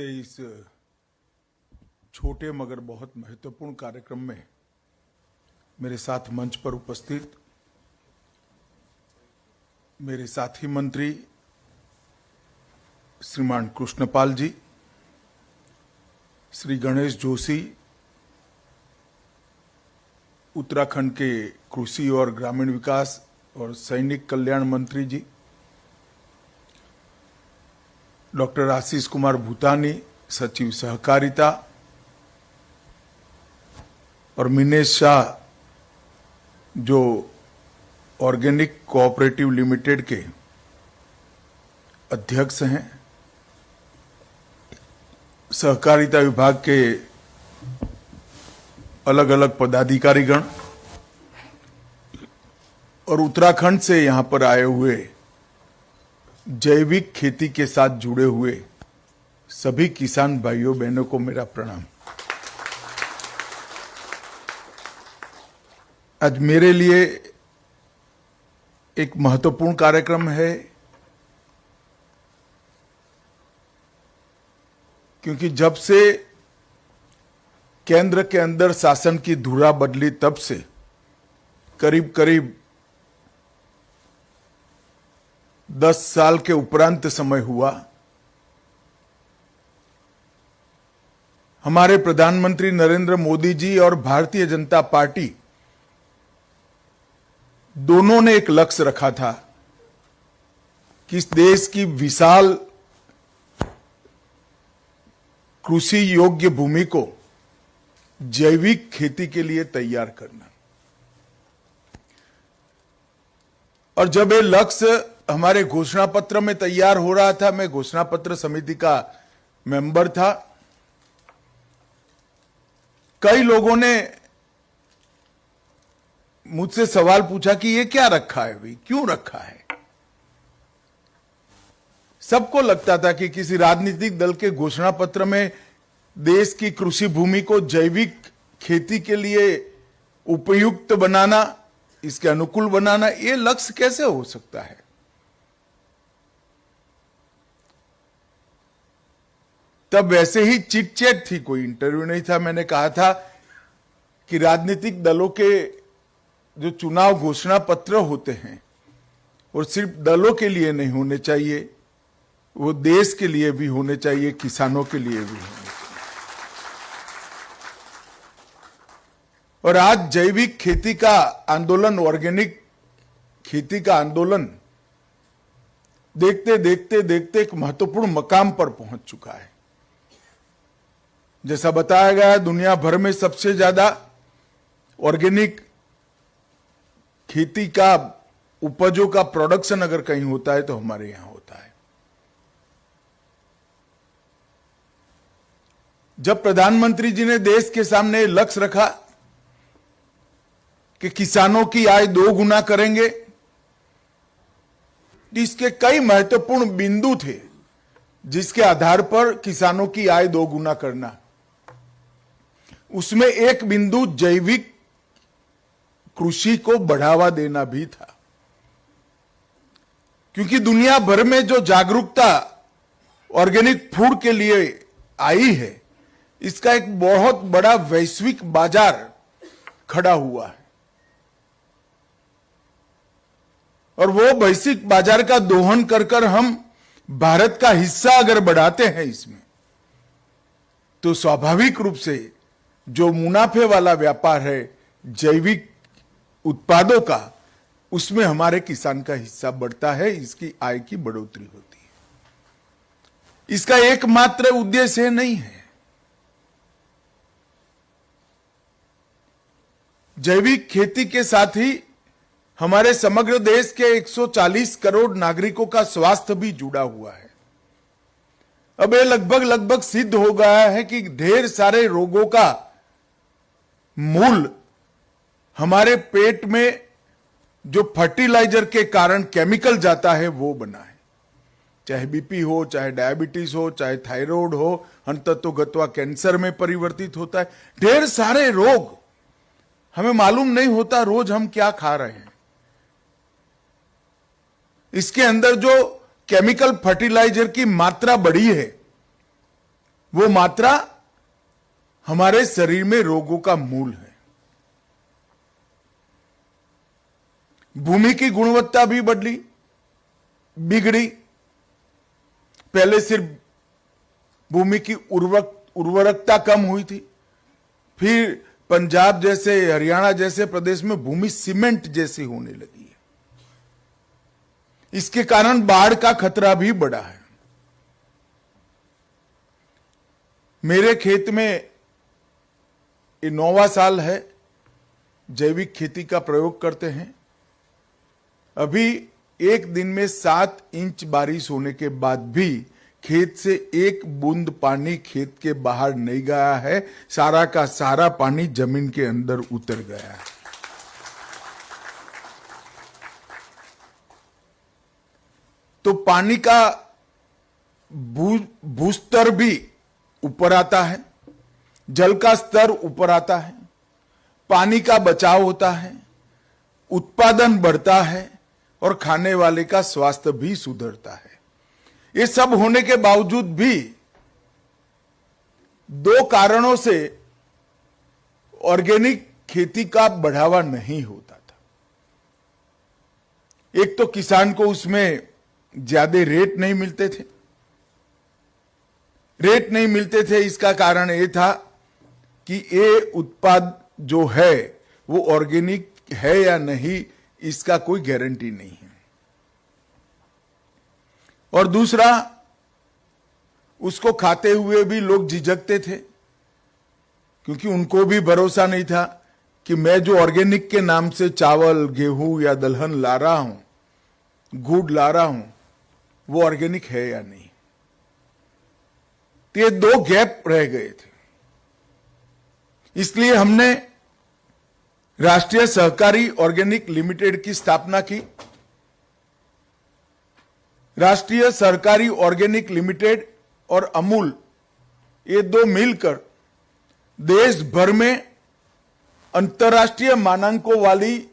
के इस छोटे मगर बहुत महत्वपूर्ण कार्यक्रम में मेरे साथ मंच पर उपस्थित मेरे साथी मंत्री श्रीमान कृष्णपाल जी, श्री गणेश जोशी, उत्तराखंड के कृषि और ग्रामीण विकास और सैनिक कल्याण मंत्री जी, डॉक्टर आशीष कुमार भूतानी, सचिव सहकारिता, और मिनेश शाह जो ऑर्गेनिक कोऑपरेटिव लिमिटेड के अध्यक्ष हैं, सहकारिता विभाग के अलग अलग पदाधिकारीगण और उत्तराखंड से यहां पर आए हुए जैविक खेती के साथ जुड़े हुए सभी किसान भाइयों बहनों को मेरा प्रणाम। आज मेरे लिए एक महत्वपूर्ण कार्यक्रम है, क्योंकि जब से केंद्र के अंदर शासन की धुरा बदली तब से करीब करीब 10 साल के उपरांत समय हुआ। हमारे प्रधानमंत्री नरेंद्र मोदी जी और भारतीय जनता पार्टी दोनों ने एक लक्ष्य रखा था कि इस देश की विशाल कृषि योग्य भूमि को जैविक खेती के लिए तैयार करना। और जब ये लक्ष्य हमारे घोषणा पत्र में तैयार हो रहा था, मैं घोषणा पत्र समिति का मेंबर था, कई लोगों ने मुझसे सवाल पूछा कि ये क्या रखा है भाई, क्यों रखा है। सबको लगता था कि किसी राजनीतिक दल के घोषणा पत्र में देश की कृषि भूमि को जैविक खेती के लिए उपयुक्त बनाना, इसके अनुकूल बनाना, ये लक्ष्य कैसे हो सकता है। तब वैसे ही चिट चैट थी, कोई इंटरव्यू नहीं था। मैंने कहा था कि राजनीतिक दलों के जो चुनाव घोषणा पत्र होते हैं वो सिर्फ दलों के लिए नहीं होने चाहिए, वो देश के लिए भी होने चाहिए, किसानों के लिए भी होने चाहिए। और आज जैविक खेती का आंदोलन, ऑर्गेनिक खेती का आंदोलन देखते देखते देखते एक महत्वपूर्ण मकाम पर पहुंच चुका है। जैसा बताया गया, दुनिया भर में सबसे ज्यादा ऑर्गेनिक खेती का उपजों का प्रोडक्शन अगर कहीं होता है तो हमारे यहां होता है। जब प्रधानमंत्री जी ने देश के सामने लक्ष्य रखा कि किसानों की आय 2 गुना करेंगे, इसके कई महत्वपूर्ण बिंदु थे जिसके आधार पर किसानों की आय 2 गुना करना। उसमें एक बिंदु जैविक कृषि को बढ़ावा देना भी था, क्योंकि दुनिया भर में जो जागरूकता ऑर्गेनिक फूड के लिए आई है, इसका एक बहुत बड़ा वैश्विक बाजार खड़ा हुआ है। और वो वैश्विक बाजार का दोहन कर कर हम भारत का हिस्सा अगर बढ़ाते हैं इसमें, तो स्वाभाविक रूप से जो मुनाफे वाला व्यापार है जैविक उत्पादों का, उसमें हमारे किसान का हिस्सा बढ़ता है, इसकी आय की बढ़ोतरी होती है। इसका एकमात्र उद्देश्य नहीं है। जैविक खेती के साथ ही हमारे समग्र देश के 140 करोड़ नागरिकों का स्वास्थ्य भी जुड़ा हुआ है। अब ये लगभग सिद्ध हो गया है कि ढेर सारे रोगों का मूल हमारे पेट में जो फर्टिलाइजर के कारण केमिकल जाता है वो बना है। चाहे बीपी हो, चाहे डायबिटीज हो, चाहे थायराइड हो, अंततोगत्वा कैंसर में परिवर्तित होता है। ढेर सारे रोग हमें मालूम नहीं होता रोज हम क्या खा रहे हैं। इसके अंदर जो केमिकल फर्टिलाइजर की मात्रा बढ़ी है, वो मात्रा हमारे शरीर में रोगों का मूल है। भूमि की गुणवत्ता भी बिगड़ी। पहले सिर्फ भूमि की उर्वरकता कम हुई थी, फिर पंजाब जैसे, हरियाणा जैसे प्रदेश में भूमि सीमेंट जैसी होने लगी है। इसके कारण बाढ़ का खतरा भी बढ़ा है। मेरे खेत में ये 9वां साल है जैविक खेती का प्रयोग करते हैं। अभी एक दिन में 7 इंच बारिश होने के बाद भी खेत से एक बूंद पानी खेत के बाहर नहीं गया है। सारा का सारा पानी जमीन के अंदर उतर गया है। तो पानी का भूस्तर भी ऊपर आता है, जल का स्तर ऊपर आता है, पानी का बचाव होता है, उत्पादन बढ़ता है और खाने वाले का स्वास्थ्य भी सुधरता है। ये सब होने के बावजूद भी 2 कारणों से ऑर्गेनिक खेती का बढ़ावा नहीं होता था। एक तो किसान को उसमें ज्यादा रेट नहीं मिलते थे। इसका कारण यह था कि ये उत्पाद जो है वो ऑर्गेनिक है या नहीं, इसका कोई गारंटी नहीं है। और दूसरा, उसको खाते हुए भी लोग झिझकते थे, क्योंकि उनको भी भरोसा नहीं था कि मैं जो ऑर्गेनिक के नाम से चावल, गेहूं या दलहन ला रहा हूं, गुड़ ला रहा हूं, वो ऑर्गेनिक है या नहीं। तो ये 2 गैप रह गए थे। इसलिए हमने राष्ट्रीय सहकारी ऑर्गेनिक लिमिटेड की स्थापना की। राष्ट्रीय सहकारी ऑर्गेनिक लिमिटेड और अमूल, ये 2 मिलकर देश भर में अंतर्राष्ट्रीय मानकों वाली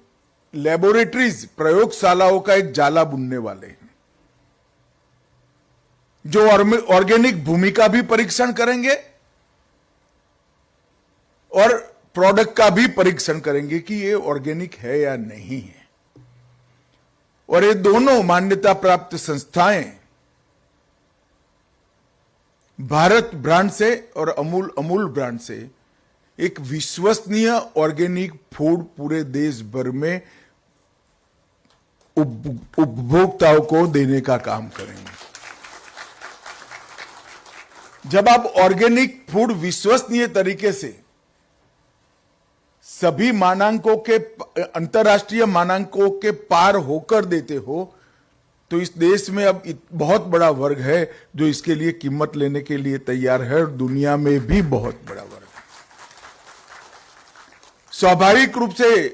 लेबोरेटरीज, प्रयोगशालाओं का एक जाला बुनने वाले हैं, जो ऑर्गेनिक भूमि का भी परीक्षण करेंगे और प्रोडक्ट का भी परीक्षण करेंगे कि ये ऑर्गेनिक है या नहीं है। और ये दोनों मान्यता प्राप्त संस्थाएं भारत ब्रांड से और अमूल ब्रांड से एक विश्वसनीय ऑर्गेनिक फूड पूरे देश भर में उपभोक्ताओं को देने का काम करेंगे। जब आप ऑर्गेनिक फूड विश्वसनीय तरीके से सभी मानकों के, अंतर्राष्ट्रीय मानकों के पार होकर देते हो, तो इस देश में अब बहुत बड़ा वर्ग है जो इसके लिए कीमत लेने के लिए तैयार है, और दुनिया में भी बहुत बड़ा वर्ग है। स्वाभाविक रूप से